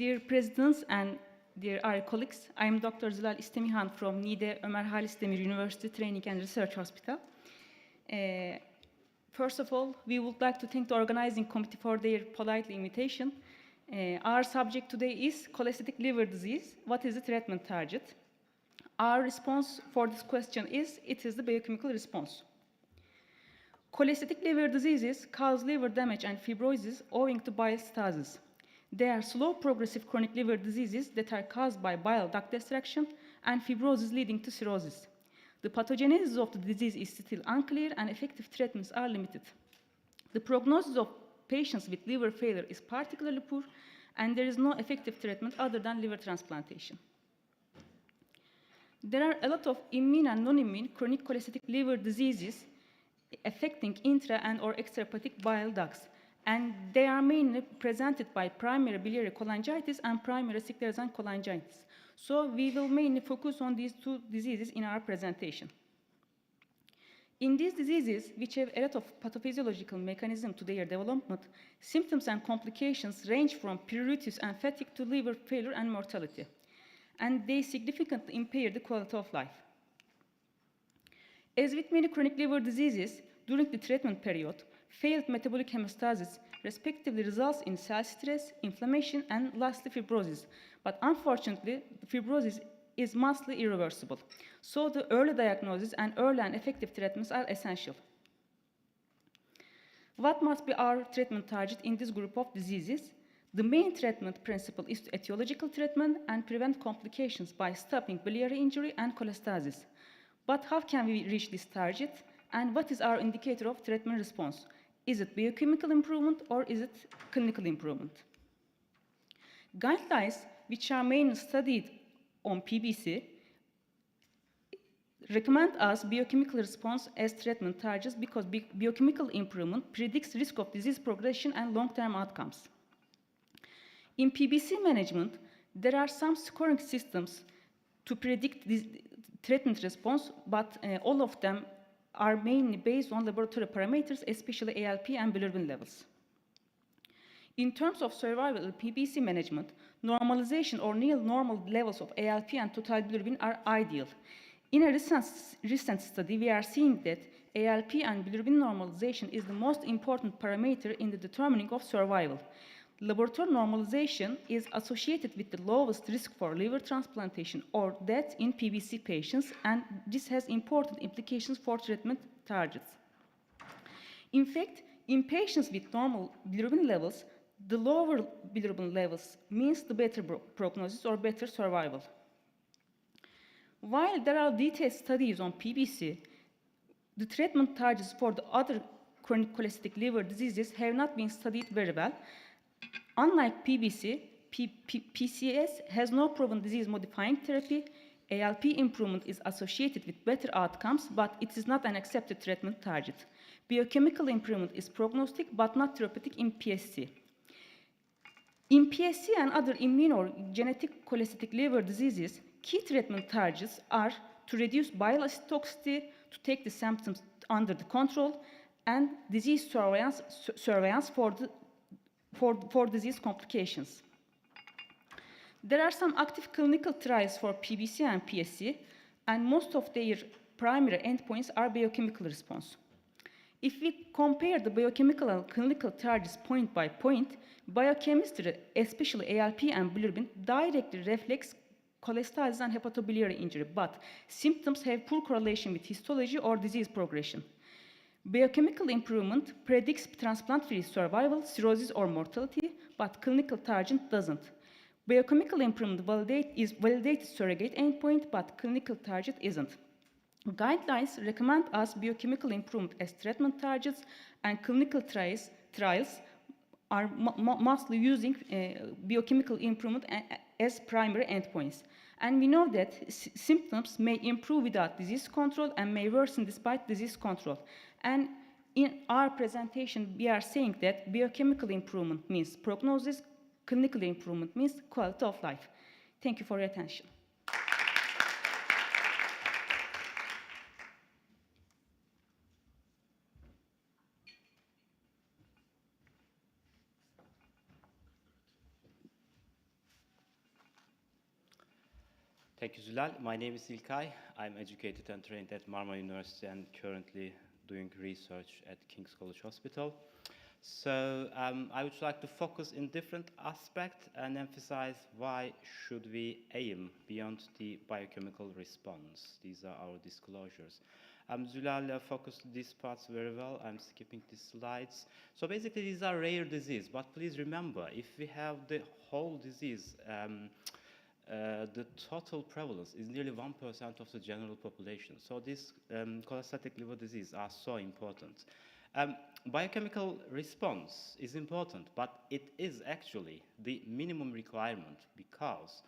Dear presidents and dear our colleagues, I am Dr. Zilal İstemihan from NİDE Ömer Halis Demir University Training and Research Hospital. First of all, we would like to thank the organizing committee for their polite invitation. Our subject today is cholestatic liver disease. What is the treatment target? Our response for this question is, it is the biochemical response. Cholestatic liver diseases cause liver damage and fibrosis owing to bile stasis. They are slow progressive chronic liver diseases that are caused by bile duct destruction and fibrosis leading to cirrhosis. The pathogenesis of the disease is still unclear and effective treatments are limited. The prognosis of patients with liver failure is particularly poor, and there is no effective treatment other than liver transplantation. There are a lot of immune and non-immune chronic cholestatic liver diseases affecting intra and or extrahepatic bile ducts, and they are mainly presented by primary biliary cholangitis and primary sclerosing cholangitis. So we will mainly focus on these two diseases in our presentation. In these diseases, which have a lot of pathophysiological mechanism to their development, symptoms and complications range from pruritus and fatigue to liver failure and mortality, and they significantly impair the quality of life. As with many chronic liver diseases, during the treatment period, failed metabolic hemostasis respectively results in cell stress, inflammation, and lastly fibrosis. But unfortunately, fibrosis is mostly irreversible. So the early diagnosis and early and effective treatments are essential. What must be our treatment target in this group of diseases? The main treatment principle is etiological treatment and prevent complications by stopping biliary injury and cholestasis. But how can we reach this target? And what is our indicator of treatment response? Is it biochemical improvement or is it clinical improvement? Guidelines, which are mainly studied on PBC, recommend us biochemical response as treatment targets because biochemical improvement predicts risk of disease progression and long-term outcomes. In PBC management, there are some scoring systems to predict this treatment response, but all of them are mainly based on laboratory parameters, especially ALP and bilirubin levels. In terms of survival in PBC management, normalization or near normal levels of ALP and total bilirubin are ideal. In a recent study, we are seeing that ALP and bilirubin normalization is the most important parameter in the determining of survival. Laboratory normalization is associated with the lowest risk for liver transplantation or death in PBC patients, and this has important implications for treatment targets. In fact, in patients with normal bilirubin levels, the lower bilirubin levels means the better prognosis or better survival. While there are detailed studies on PBC, the treatment targets for the other chronic cholestatic liver diseases have not been studied very well. Unlike PBC, PCS has no proven disease-modifying therapy. ALP improvement is associated with better outcomes, but it is not an accepted treatment target. Biochemical improvement is prognostic, but not therapeutic in PSC. In PSC and other immune or genetic cholestatic liver diseases, key treatment targets are to reduce bile acid toxicity, to take the symptoms under the control, and disease surveillance for disease complications. There are some active clinical trials for PBC and PSC, and most of their primary endpoints are biochemical response. If we compare the biochemical and clinical targets point by point, biochemistry, especially ALP and bilirubin, directly reflects cholestasis and hepatobiliary injury, but symptoms have poor correlation with histology or disease progression. Biochemical improvement predicts transplant-free survival, cirrhosis, or mortality, but clinical target doesn't. Biochemical improvement is validated surrogate endpoint, but clinical target isn't. Guidelines recommend us biochemical improvement as treatment targets, and clinical trials are mostly using biochemical improvement as primary endpoints. And we know that symptoms may improve without disease control and may worsen despite disease control. And in our presentation, we are saying that biochemical improvement means prognosis, clinical improvement means quality of life. Thank you for your attention. Thank you, Zülal. My name is İlkay. I'm educated and trained at Marmara University and currently doing research at King's College Hospital. So I would like to focus in different aspects and emphasize why should we aim beyond the biochemical response. These are our disclosures. Zülal focused these parts very well. I'm skipping these slides. So basically, these are rare disease, but please remember, if we have the whole disease, the total prevalence is nearly 1% of the general population. So these cholestatic liver disease are so important. Biochemical response is important, but it is actually the minimum requirement because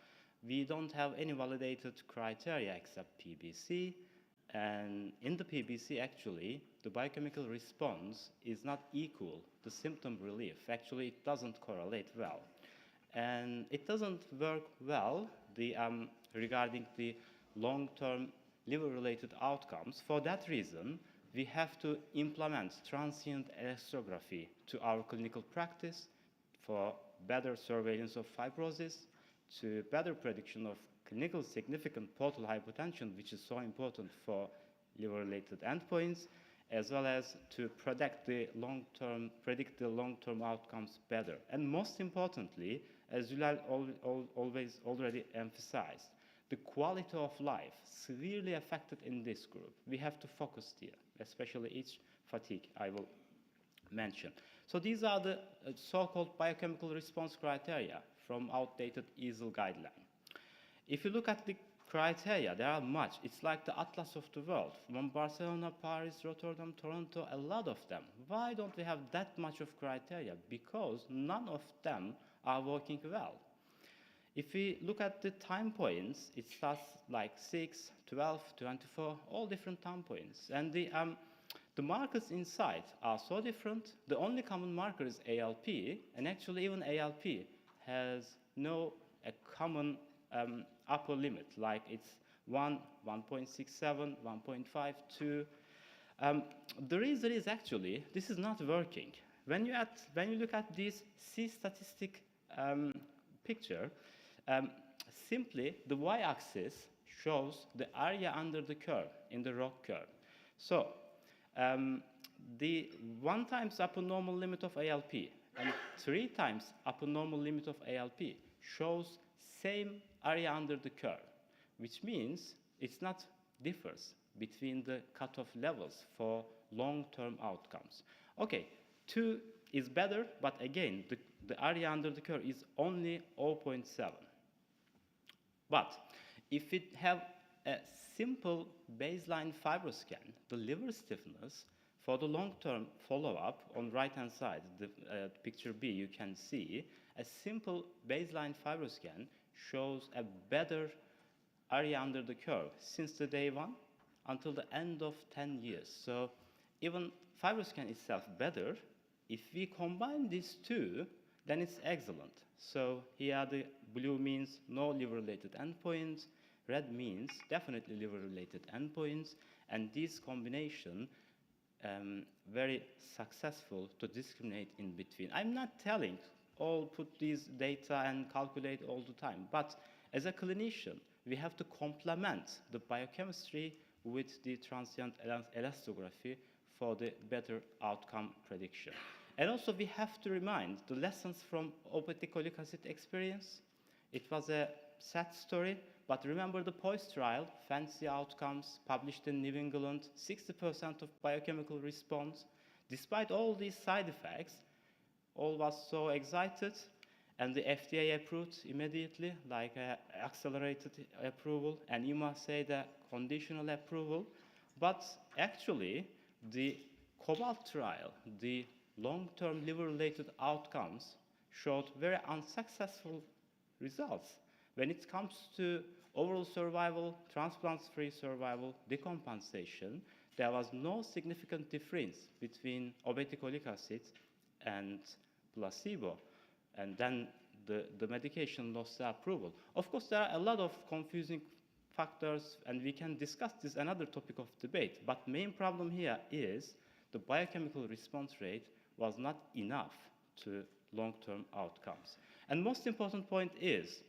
we don't have any validated criteria except PBC. And in the PBC, actually, the biochemical response is not equal to symptom relief. Actually, it doesn't correlate well. And it doesn't work well regarding the long-term liver-related outcomes. For that reason, we have to implement transient elastography to our clinical practice for better surveillance of fibrosis, to better prediction of clinical significant portal hypotension, which is so important for liver-related endpoints, as well as to predict the long-term outcomes better. And most importantly, as Zülal always already emphasized, the quality of life severely affected in this group. We have to focus here, especially itch, fatigue, I will mention. So these are the so-called biochemical response criteria from outdated EASL guideline. If you look at the criteria, there are much. It's like the atlas of the world. From Barcelona, Paris, Rotterdam, Toronto, a lot of them. Why don't we have that much of criteria? Because none of them are working well. If we look at the time points, it starts like 6, 12, 24, all different time points. And the markers inside are so different. The only common marker is ALP, and actually even ALP has no common upper limit, like it's 1, 1.67, 1.5, 2. The reason is actually this is not working. When you look at this C-statistic picture, simply the y-axis shows the area under the curve in the ROC curve. So the 1 times upper normal limit of ALP and 3 times upper normal limit of ALP shows same area under the curve, which means it's not differs between the cutoff levels for long-term outcomes. Okay, 2 is better, but again, the area under the curve is only 0.7. But if we have a simple baseline fibroscan, the liver stiffness for the long-term follow-up on right-hand side, the picture B, you can see a simple baseline fibroscan shows a better area under the curve since the day 1 until the end of 10 years. So even fibroscan itself better. If we combine these two, then it's excellent. So here the blue means no liver-related endpoints, red means definitely liver-related endpoints, and this combination very successful to discriminate in between. I'm not telling all put these data and calculate all the time, but as a clinician, we have to complement the biochemistry with the transient elastography for the better outcome prediction. And also we have to remind the lessons from obeticholic acid experience. It was a sad story, but remember the POISE trial, fancy outcomes, published in New England, 60% of biochemical response. Despite all these side effects, all was so excited, and the FDA approved immediately, like accelerated approval, and EMA said a conditional approval. But actually, the COBALT trial, the long-term liver-related outcomes, showed very unsuccessful results. When it comes to overall survival, transplant-free survival, decompensation, there was no significant difference between obeticholic acid and placebo, and then the medication lost the approval. Of course, there are a lot of confusing factors, and we can discuss this another topic of debate, but main problem here is the biochemical response rate was not enough to long-term outcomes. And most important point is,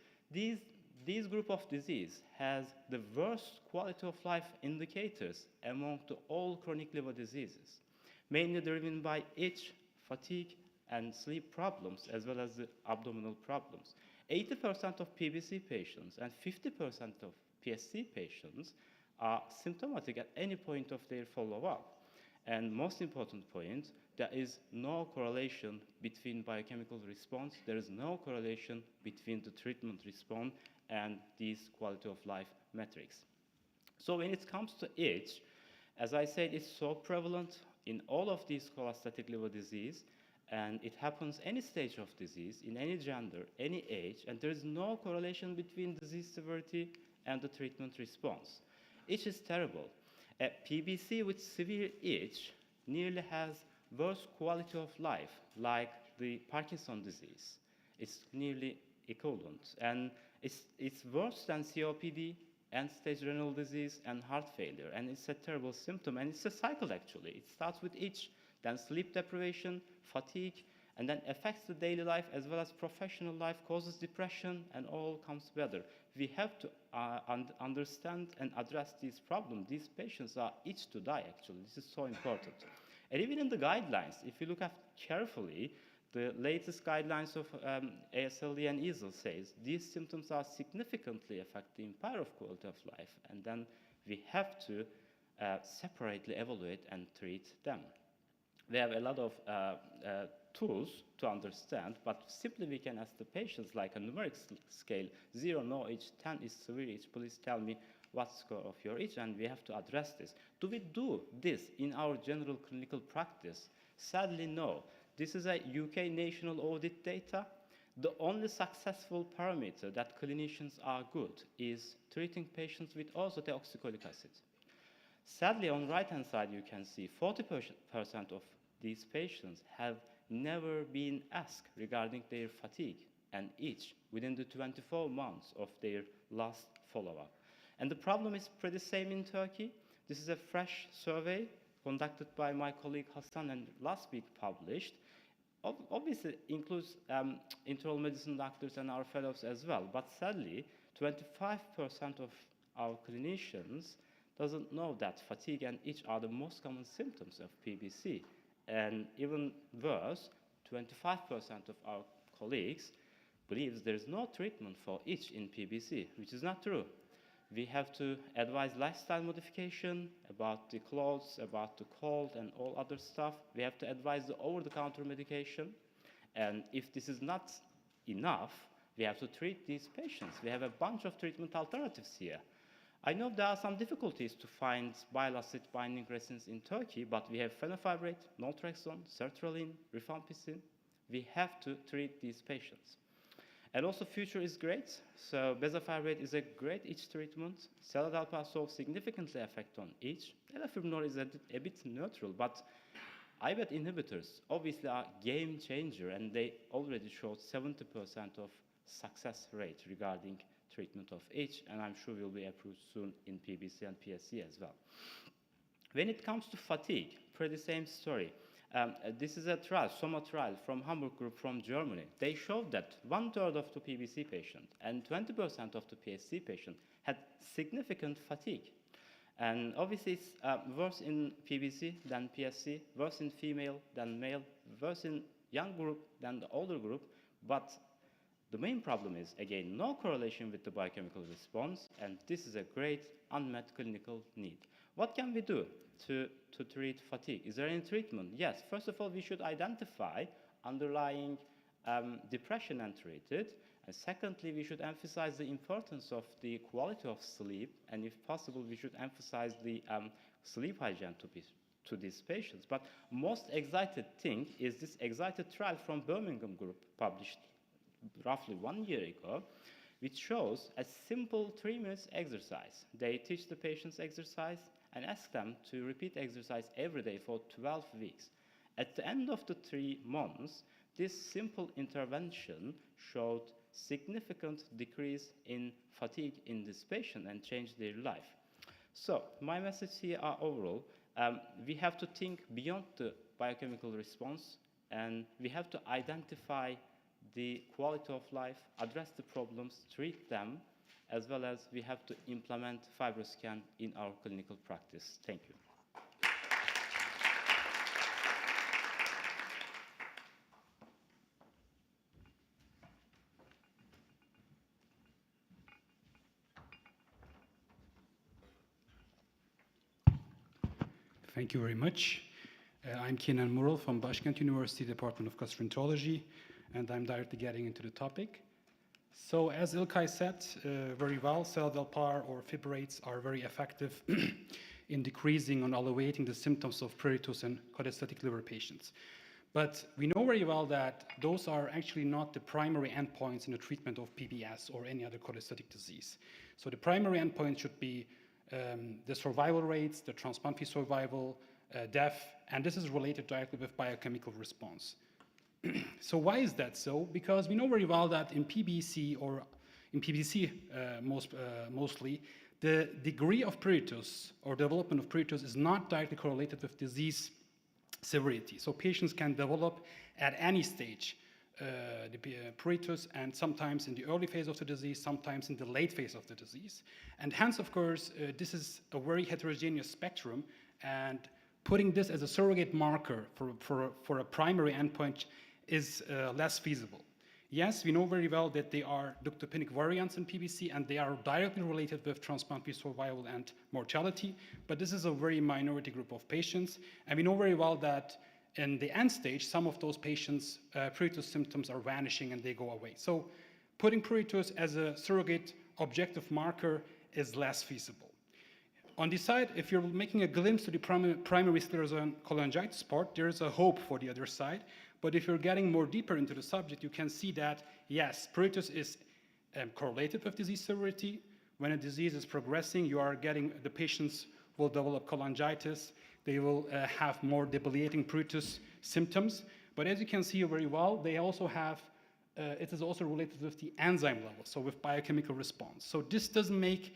this group of disease has the worst quality of life indicators among all chronic liver diseases, mainly driven by itch, fatigue, and sleep problems, as well as the abdominal problems. 80% of PBC patients and 50% of PSC patients are symptomatic at any point of their follow-up. And most important point, there is no correlation between biochemical response. There is no correlation between the treatment response and these quality of life metrics. So when it comes to itch, as I said, it's so prevalent in all of these cholestatic liver disease, and it happens any stage of disease, in any gender, any age, and there is no correlation between disease severity and the treatment response. Itch is terrible. A PBC with severe itch nearly has worse quality of life, like the Parkinson's disease. It's nearly equivalent. And it's worse than COPD, end-stage renal disease, and heart failure. And it's a terrible symptom, and it's a cycle, actually. It starts with itch, then sleep deprivation, fatigue, and then affects the daily life as well as professional life, causes depression, and all comes together. We have to understand and address these problems. These patients are itch to die, actually. This is so important. And even in the guidelines, if you look at carefully, the latest guidelines of ASLD and EASL says these symptoms are significantly affect the entire of quality of life, and then we have to separately evaluate and treat them. We have a lot of tools to understand, but simply we can ask the patients like a numeric scale, 0, no itch, 10 is severe itch, please tell me what score of your itch, and we have to address this. Do we do this in our general clinical practice? Sadly, no. This is a UK national audit data. The only successful parameter that clinicians are good is treating patients with deoxycholic acid. Sadly, on the right-hand side, you can see 40% of these patients have never been asked regarding their fatigue and itch within the 24 months of their last follow-up. And the problem is pretty same in Turkey. This is a fresh survey conducted by my colleague Hassan and last week published. Obviously includes internal medicine doctors and our fellows as well, but sadly 25% of our clinicians doesn't know that fatigue and itch are the most common symptoms of PBC. And even worse, 25% of our colleagues believes there is no treatment for itch in PBC, which is not true. We have to advise lifestyle modification about the clothes, about the cold and all other stuff. We have to advise the over-the-counter medication. And if this is not enough, we have to treat these patients. We have a bunch of treatment alternatives here. I know there are some difficulties to find bile acid binding resins in Turkey, but we have fenofibrate, naltrexone, sertraline, rifampicin. We have to treat these patients. And also future is great. So bezafibrate is a great itch treatment. Seladelpar significantly affect on itch. Elafibranor is a bit neutral, but IBAT inhibitors obviously are game changer, and they already showed 70% of success rate regarding treatment of itch, and I'm sure will be approved soon in PBC and PSC as well. When it comes to fatigue, pretty same story. This is a trial, SOMA trial from Hamburg group from Germany. They showed that 1/3 of the PBC patient and 20% of the PSC patient had significant fatigue. And obviously it's worse in PBC than PSC, worse in female than male, worse in young group than the older group, but the main problem is, again, no correlation with the biochemical response, and this is a great unmet clinical need. What can we do to treat fatigue? Is there any treatment? Yes. First of all, we should identify underlying depression and treat it. And secondly, we should emphasize the importance of the quality of sleep, and if possible, we should emphasize the sleep hygiene to these patients. But most excited thing is this excited trial from Birmingham group published roughly 1 year ago, which shows a simple 3 minutes exercise. They teach the patients exercise and ask them to repeat exercise every day for 12 weeks. At the end of the 3 months, this simple intervention showed significant decrease in fatigue in this patient and changed their life. So my message here are overall, we have to think beyond the biochemical response, and we have to identify the quality of life, address the problems, treat them, as well as we have to implement FibroScan in our clinical practice. Thank you. Thank you very much. I'm Kenan Mural from Başkent University Department of Gastroenterology, and I'm directly getting into the topic. So as İlkay said very well, seladelpar or fibrates are very effective in decreasing and alleviating the symptoms of pruritus in cholestatic liver patients. But we know very well that those are actually not the primary endpoints in the treatment of PBS or any other cholestatic disease. So the primary endpoint should be the survival rates, the transplant-free survival, death, and this is related directly with biochemical response. So why is that so? Because we know very well that in PBC or in PBC mostly, the degree of pruritus or development of pruritus is not directly correlated with disease severity. So patients can develop at any stage the pruritus, and sometimes in the early phase of the disease, sometimes in the late phase of the disease. And hence, of course, this is a very heterogeneous spectrum, and putting this as a surrogate marker for a primary endpoint is less feasible. Yes, we know very well that there are ductopenic variants in PBC, and they are directly related with transplant-free survival and mortality, but this is a very minority group of patients, and we know very well that in the end stage, some of those patients' pruritus symptoms are vanishing and they go away. So putting pruritus as a surrogate objective marker is less feasible. On the side, if you're making a glimpse to the primary sclerosing cholangitis part, there is a hope for the other side. But if you're getting more deeper into the subject, you can see that, yes, pruritus is correlated with disease severity. When a disease is progressing, the patients will develop cholangitis. They will have more debilitating pruritus symptoms. But as you can see very well, they also have, it is also related with the enzyme level, so with biochemical response. So this doesn't make,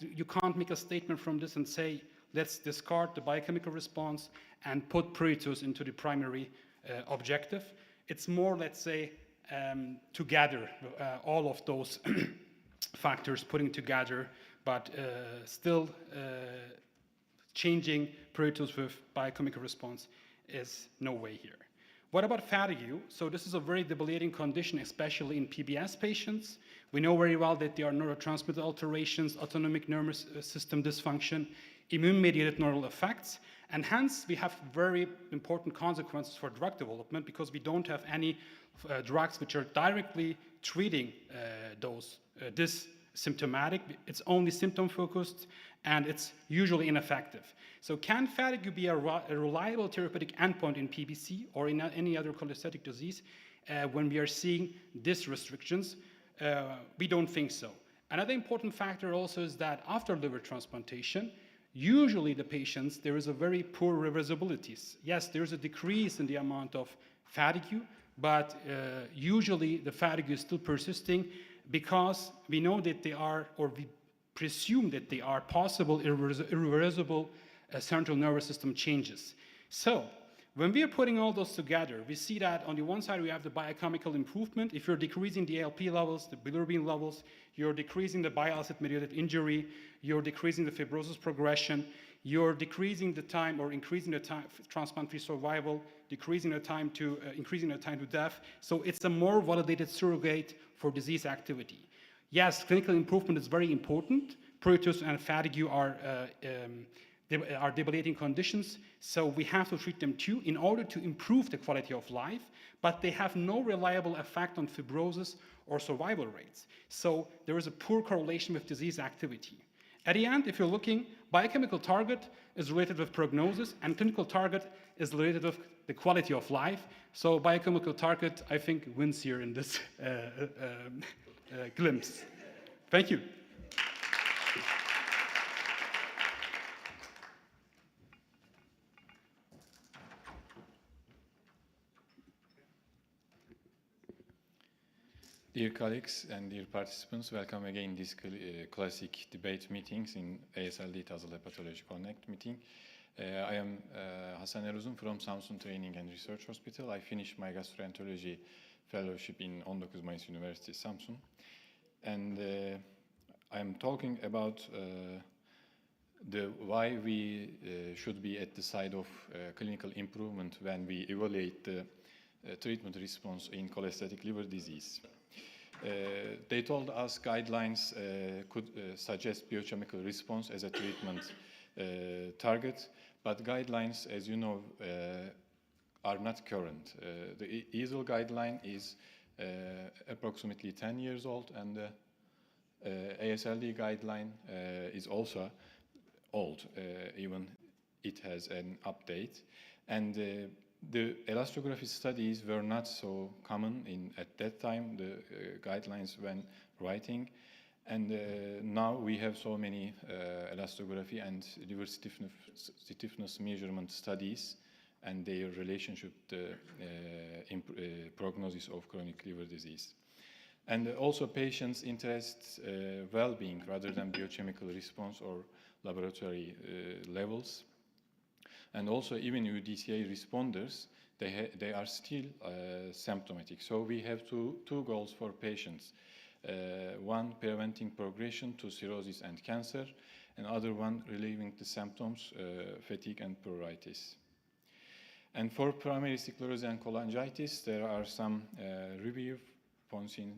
you can't make a statement from this and say, let's discard the biochemical response and put pruritus into the primary objective. It's more, let's say, to gather all of those factors, putting together, but still changing pruritus with biochemical response is no way here. What about fatigue? So this is a very debilitating condition, especially in PBS patients. We know very well that there are neurotransmitter alterations, autonomic nervous system dysfunction, immune-mediated neural effects, and hence we have very important consequences for drug development because we don't have any drugs which are directly treating this symptomatic. It's only symptom-focused, and it's usually ineffective. So can fatigue be a reliable therapeutic endpoint in PBC or in any other cholestatic disease when we are seeing these restrictions? We don't think so. Another important factor also is that after liver transplantation, usually the patients, there is a very poor reversibility. Yes, there's a decrease in the amount of fatigue, but usually the fatigue is still persisting because we know that they are, or we presume that they are possible irreversible central nervous system changes. So when we are putting all those together, we see that on the one side we have the biochemical improvement. If you're decreasing the ALP levels, the bilirubin levels, you're decreasing the bile acid-mediated injury, you're decreasing the fibrosis progression, you're decreasing the time or increasing the time transplant-free survival, increasing the time to death. So it's a more validated surrogate for disease activity. Yes, clinical improvement is very important. Pruritus and fatigue are debilitating conditions, so we have to treat them too in order to improve the quality of life, but they have no reliable effect on fibrosis or survival rates. So there is a poor correlation with disease activity. At the end, if you're looking, biochemical target is related with prognosis, and clinical target is related with the quality of life. So biochemical target, I think, wins here in this glimpse. Thank you. Dear colleagues and dear participants, welcome again this classic debate meetings in ASLD Tazıl Hepatology Connect meeting. I am Hasan Eruzun from Samsun Training and Research Hospital. I finished my gastroenterology fellowship in 19 Mayıs University, Samsun. And I'm talking about why we should be at the side of clinical improvement when we evaluate the treatment response in cholestatic liver disease. They told us guidelines could suggest biochemical response as a treatment target, but guidelines, as you know, are not current. The EASL guideline is approximately 10 years old, and the ASLD guideline is also old, even it has an update. And the elastography studies were not so common at that time, the guidelines when writing. And now we have so many elastography and liver stiffness measurement studies and their relationship to the prognosis of chronic liver disease. And also patients' interests well-being rather than biochemical response or laboratory levels. And also even UDCA responders, they are still symptomatic. So we have two goals for patients. One, preventing progression to cirrhosis and cancer, and other one, relieving the symptoms, fatigue and pruritus. And for primary sclerosis and cholangitis, there are some review, Ponsin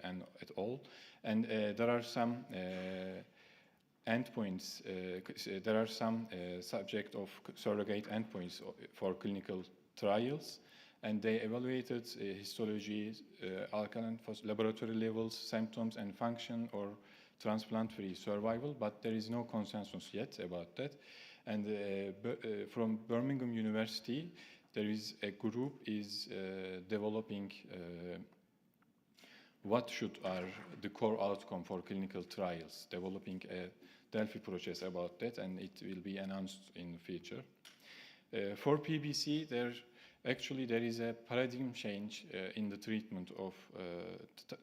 and et al. And there are some endpoints, there are some subject of surrogate endpoints for clinical trials, and they evaluated histology, alkaline laboratory levels, symptoms and function, or transplant-free survival, but there is no consensus yet about that. And from Birmingham University, there is a group is developing what are the core outcome for clinical trials, developing a Delphi process about that, and it will be announced in the future. For PBC, there is a paradigm change in the treatment of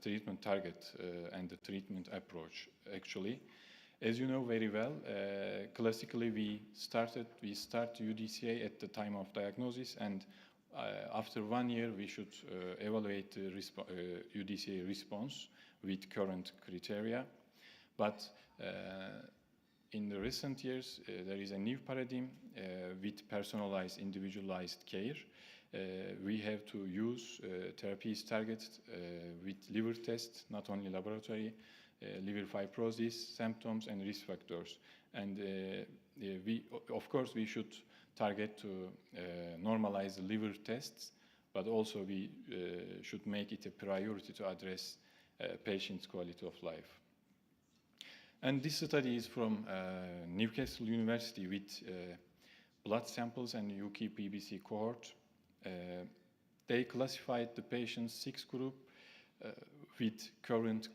treatment target and the treatment approach. Actually, as you know very well, classically we start UDCA at the time of diagnosis, and after 1 year we should evaluate the UDCA response with current criteria. But in the recent years, there is a new paradigm with personalized, individualized care. We have to use therapies targeted with liver tests, not only laboratory, liver fibrosis, symptoms, and risk factors. And of course, we should target to normalize the liver tests, but also we should make it a priority to address patients' quality of life. And this study is from Newcastle University with blood samples and UK PBC cohort. They classified the patients 6 group with current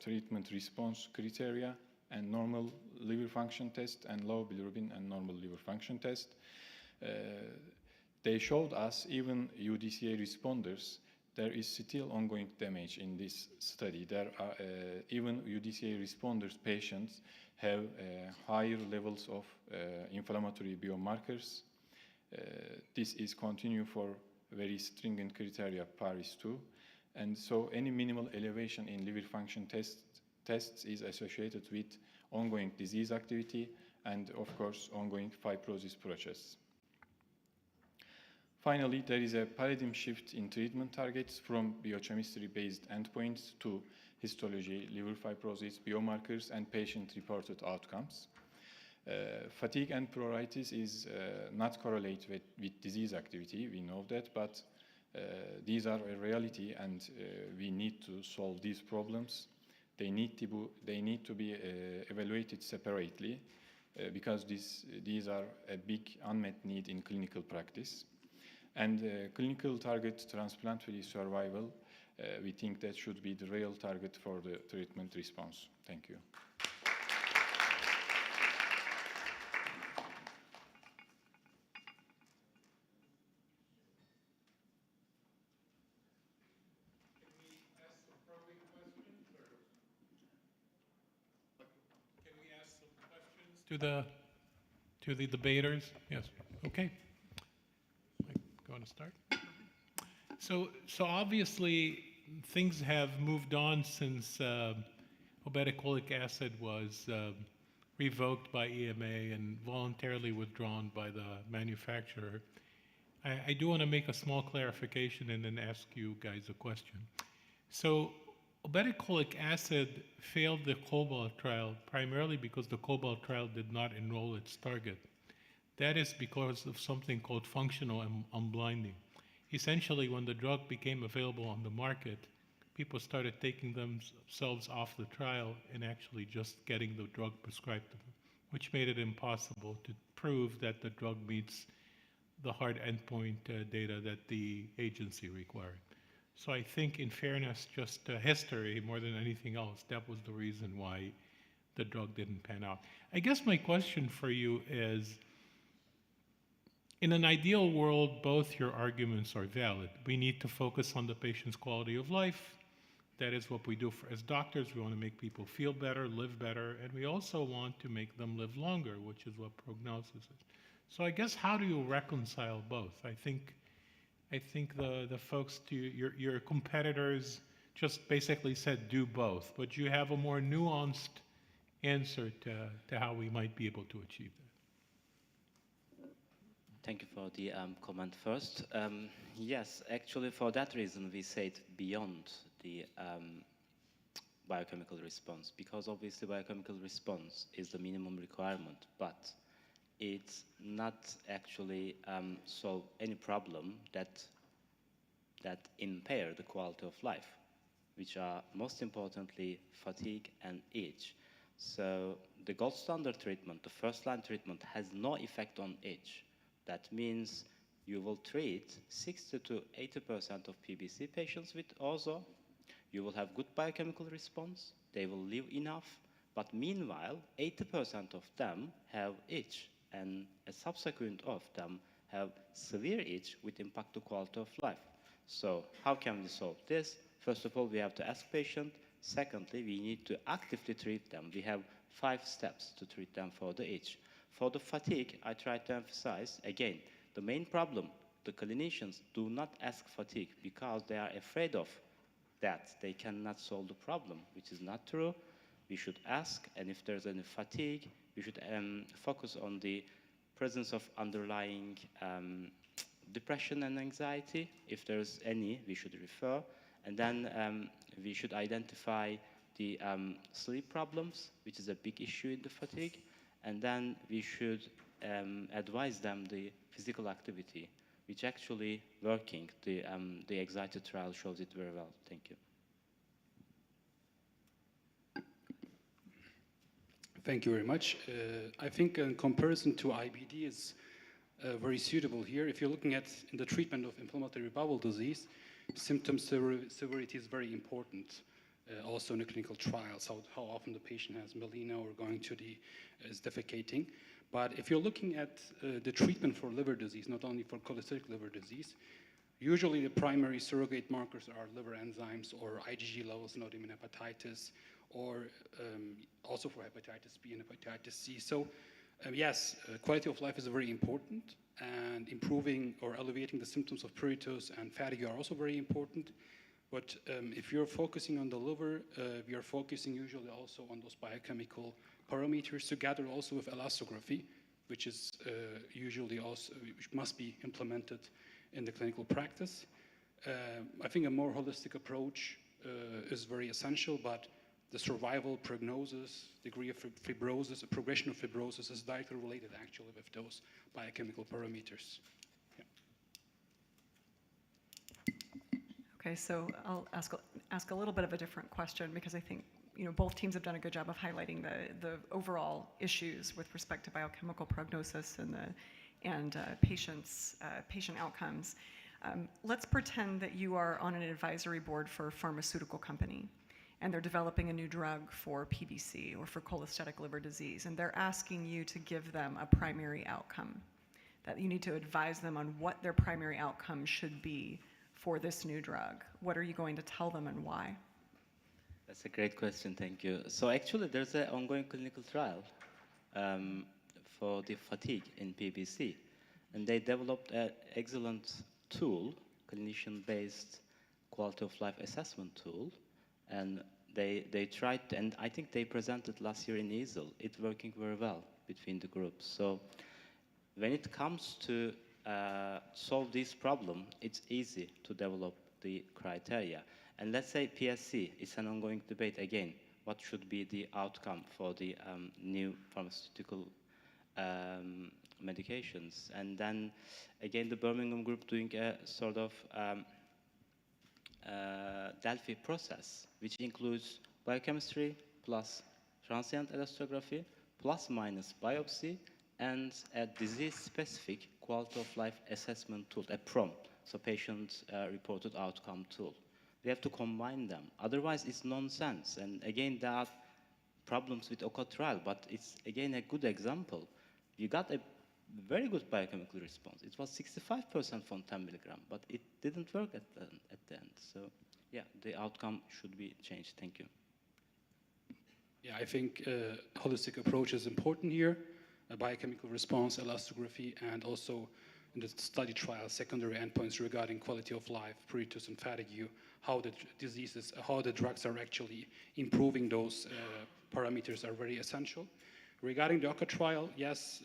treatment response criteria and normal liver function test and low bilirubin and normal liver function test. They showed us even UDCA responders, there is still ongoing damage in this study. There are even UDCA responders patients have higher levels of inflammatory biomarkers. This is continue for very stringent criteria Paris 2. And so any minimal elevation in liver function tests is associated with ongoing disease activity and, of course, ongoing fibrosis process. Finally, there is a paradigm shift in treatment targets from biochemistry-based endpoints to histology, liver fibrosis, biomarkers, and patient-reported outcomes. Fatigue and pruritus is not correlated with disease activity, we know that, but these are a reality, and we need to solve these problems. They need to be evaluated separately because these are a big unmet need in clinical practice. And clinical target transplant-free survival, we think that should be the real target for the treatment response. Thank you. To the debaters? Yes. Okay. Going to start? So obviously things have moved on since obeticholic acid was revoked by EMA and voluntarily withdrawn by the manufacturer. I do want to make a small clarification and then ask you guys a question. So obeticholic acid failed the COBALT trial primarily because the COBALT trial did not enroll its target. That is because of something called functional unblinding. Essentially, when the drug became available on the market, people started taking themselves off the trial and actually just getting the drug prescribed to them, which made it impossible to prove that the drug meets the hard endpoint data that the agency required. So I think, in fairness, just history more than anything else, that was the reason why the drug didn't pan out. I guess my question for you is, in an ideal world, both your arguments are valid. We need to focus on the patient's quality of life. That is what we do as doctors. We want to make people feel better, live better, and we also want to make them live longer, which is what prognosis is. So I guess, how do you reconcile both? I think the folks to your competitors just basically said do both, but you have a more nuanced answer to how we might be able to achieve that. Thank you for the comment first. Yes, actually for that reason we said beyond the biochemical response, because obviously biochemical response is the minimum requirement, but it's not actually solve any problem that impair the quality of life, which are most importantly fatigue and age. So the gold standard treatment, the first line treatment, has no effect on age. That means you will treat 60 to 80% of PBC patients with orzo. You will have good biochemical response. They will live enough. But meanwhile, 80% of them have itch, and a subsequent of them have severe itch with impact to quality of life. So how can we solve this? First of all, we have to ask patient. Secondly, we need to actively treat them. We have 5 steps to treat them for the itch. For the fatigue, I try to emphasize, again, the main problem, the clinicians do not ask fatigue because they are afraid of that. They cannot solve the problem, which is not true. We should ask, and if there's any fatigue, we should focus on the presence of underlying depression and anxiety. If there's any, we should refer. And then we should identify the sleep problems, which is a big issue in the fatigue. And then we should advise them the physical activity, which actually working. The anxiety trial shows it very well. Thank you. Thank you very much. I think in comparison to IBD is very suitable here. If you're looking at in the treatment of inflammatory bowel disease, symptom severity is very important. Also in the clinical trials, how often the patient has melena or going to the is defecating. But if you're looking at the treatment for liver disease, not only for cholestatic liver disease, usually the primary surrogate markers are liver enzymes or IgG levels in autoimmune hepatitis, or also for hepatitis B and hepatitis C. So yes, quality of life is very important, and improving or alleviating the symptoms of pruritus and fatigue are also very important. But if you're focusing on the liver, we are focusing usually also on those biochemical parameters together also with elastography, which is usually also, which must be implemented in the clinical practice. I think a more holistic approach is very essential, but the survival, prognosis, degree of fibrosis, progression of fibrosis is directly related actually with those biochemical parameters. Yeah. Okay, so I'll ask a little bit of a different question, because I think both teams have done a good job of highlighting the overall issues with respect to biochemical prognosis and patient outcomes. Let's pretend that you are on an advisory board for a pharmaceutical company, and they're developing a new drug for PBC or for cholestatic liver disease, and they're asking you to give them a primary outcome, that you need to advise them on what their primary outcome should be for this new drug. What are you going to tell them and why? That's a great question, thank you. So actually there's an ongoing clinical trial for the fatigue in PBC, and they developed an excellent tool, clinician-based quality of life assessment tool, and they tried, and I think they presented last year in EASL. It's working very well between the groups. So when it comes to solve this problem, it's easy to develop the criteria. And let's say PSC is an ongoing debate again. What should be the outcome for the new pharmaceutical medications? And then again, the Birmingham group doing a sort of Delphi process, which includes biochemistry plus transient elastography plus minus biopsy and a disease-specific quality of life assessment tool, a PROM, so patient-reported outcome tool. We have to combine them. Otherwise, it's nonsense. And again, there are problems with OCA trial, but it's, again, a good example. You got a very good biochemical response. It was 65% from 10 milligram, but it didn't work at the end. So, yeah, the outcome should be changed. Thank you. Yeah, I think holistic approach is important here. A biochemical response, elastography, and also in the study trial, secondary endpoints regarding quality of life, pruritus and fatigue, how the diseases, how the drugs are actually improving those parameters are very essential. Regarding the OCA trial, yes,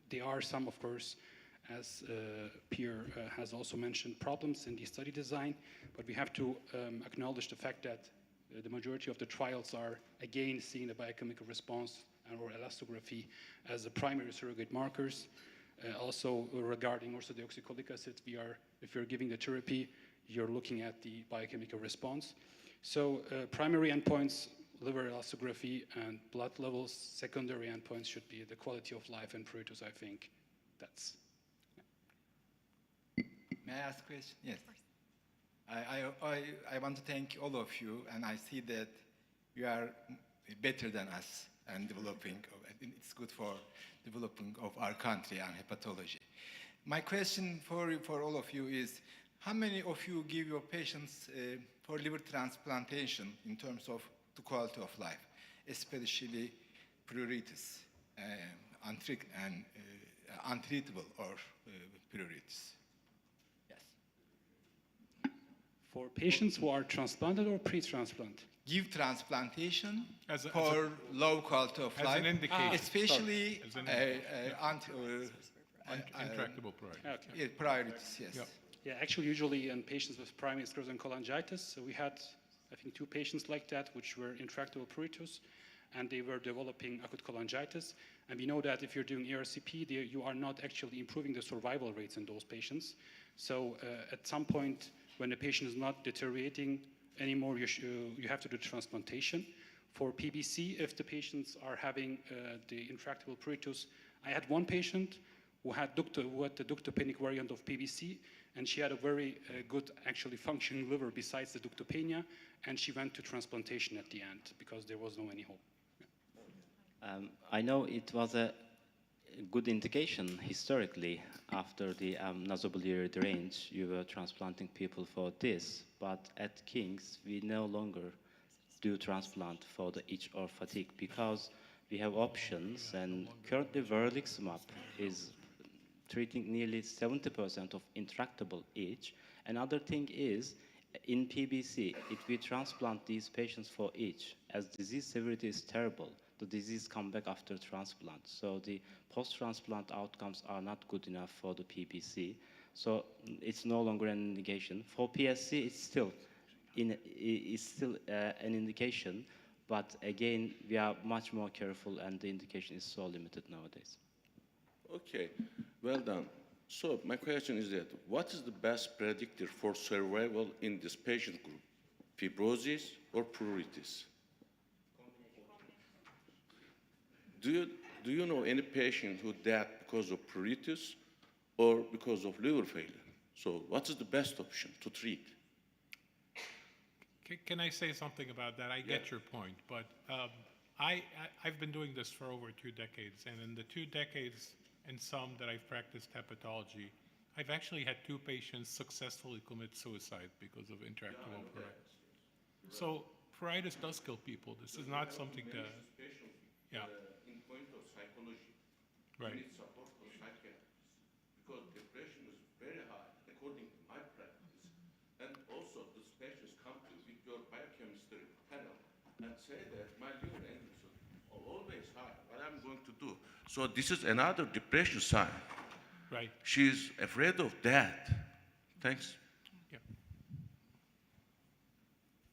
there are some, of course, as Pierre has also mentioned, problems in the study design, but we have to acknowledge the fact that the majority of the trials are, again, seeing the biochemical response or elastography as the primary surrogate markers. Also, regarding ursodeoxycholic acid, if you're giving the therapy, you're looking at the biochemical response. So primary endpoints, liver elastography and blood levels. Secondary endpoints should be the quality of life and pruritus, I think. That's... May I ask a question? Yes. I want to thank all of you, and I see that you are better than us and developing. It's good for developing of our country and hepatology. My question for all of you is, how many of you give your patients for liver transplantation in terms of the quality of life, especially pruritus, untreatable or pruritus? Yes. For patients who are transplanted or pre-transplant? Give transplantation As for low quality of as life, an indication. especially As an intractable priority. Okay. priorities, yes. Yep. Yeah, actually, usually in patients with primary sclerosing cholangitis, so we had, I think, 2 patients like that, which were intractable pruritus, and they were developing acute cholangitis. And we know that if you're doing ERCP, you are not actually improving the survival rates in those patients. So at some point, when the patient is not deteriorating anymore, you have to do transplantation. For PBC, if the patients are having the intractable pruritus, I had one patient who had the ductopenic variant of PBC, and she had a very good, actually, functioning liver besides the ductopenia, and she went to transplantation at the end because there was no any hope. Yeah. I know it was a good indication historically after the nasobiliary drainage, you were transplanting people for this, but at King's, we no longer do transplant for the itch or fatigue because we have options, and currently Veroliximab is treating nearly 70% of intractable itch. Another thing is, in PBC, if we transplant these patients for itch, as disease severity is terrible, the disease come back after transplant. So the post-transplant outcomes are not good enough for the PBC. So it's no longer an indication. For PSC, it's still an indication, but again, we are much more careful, and the indication is so limited nowadays. Okay, well done. So my question is that, what is the best predictor for survival in this patient group? Fibrosis or pruritus? Do you know any patient who died because of pruritus or because of liver failure? So what is the best option to treat? Can I say something about that? I get your point, but I've been doing this for over 2 decades, and in the 2 decades and some that I've practiced hepatology, I've actually had 2 patients successfully commit suicide because of intractable pruritus. So pruritus does kill people. This is not something to... Yeah. In point of psychology, Right. we need support for psychiatrists because depression is very high according to my practice. And also, these patients come to with your biochemistry panel. going to do? So this is another depression sign. Right. She's afraid of that. Thanks. Yeah.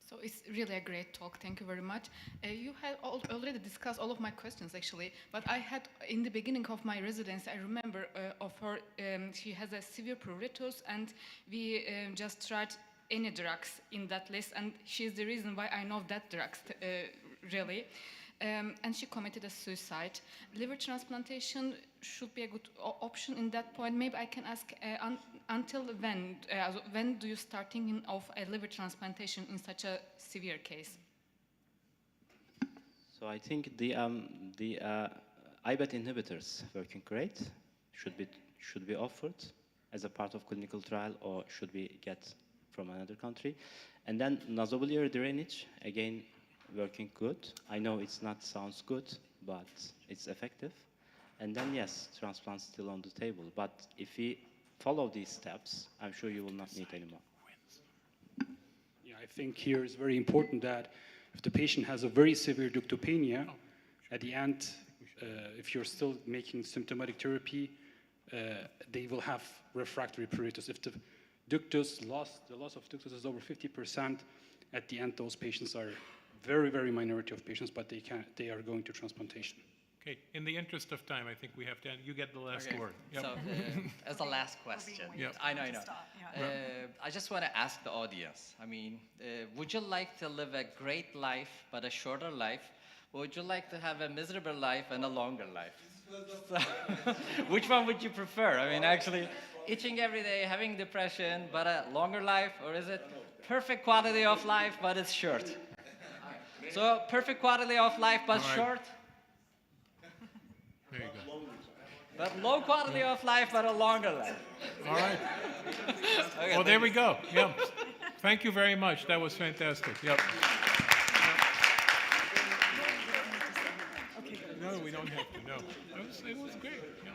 So it's really a great talk. Thank you very much. You had already discussed all of my questions, actually. But I had, in the beginning of my residency, I remember of her, she has a severe pruritus, and we just tried any drugs in that list, and she's the reason why I know that drugs, really. And she committed a suicide. Liver transplantation should be a good option in that point. Maybe I can ask, until when do you start thinking of a liver transplantation in such a severe case? So I think the IBAT inhibitors working great should be offered as a part of clinical trial, or should we get from another country? And then nasobiliary drainage, again, working good. I know it's not sounds good, but it's effective. And then yes, transplant still on the table. But if we follow these steps, I'm sure you will not need anymore. Yeah, I think here it's very important that if the patient has a very severe ductopenia, at the end, if you're still making symptomatic therapy, they will have refractory pruritus. If the loss of ductus is over 50%, at the end, those patients are very, very minority of patients, but they are going to transplantation. Okay, in the interest of time, I think we have to end. You get the last Okay. word. Yep. So, as the last question, Yep. I know. Stop, yeah. I just want to ask the audience. I mean, would you like to live a great life but a shorter life, or would you like to have a miserable life and a longer life? So, which one would you prefer? I mean, actually, itching every day, having depression, but a longer life, or is it perfect quality of life but it's short? So, perfect quality of life but All right. short, There you go. but low quality of life but a longer life. All right. Okay, Well, there we go. Yep. Thank you very much. That was fantastic. Yep. No, we don't have to. No, it was great. Yeah.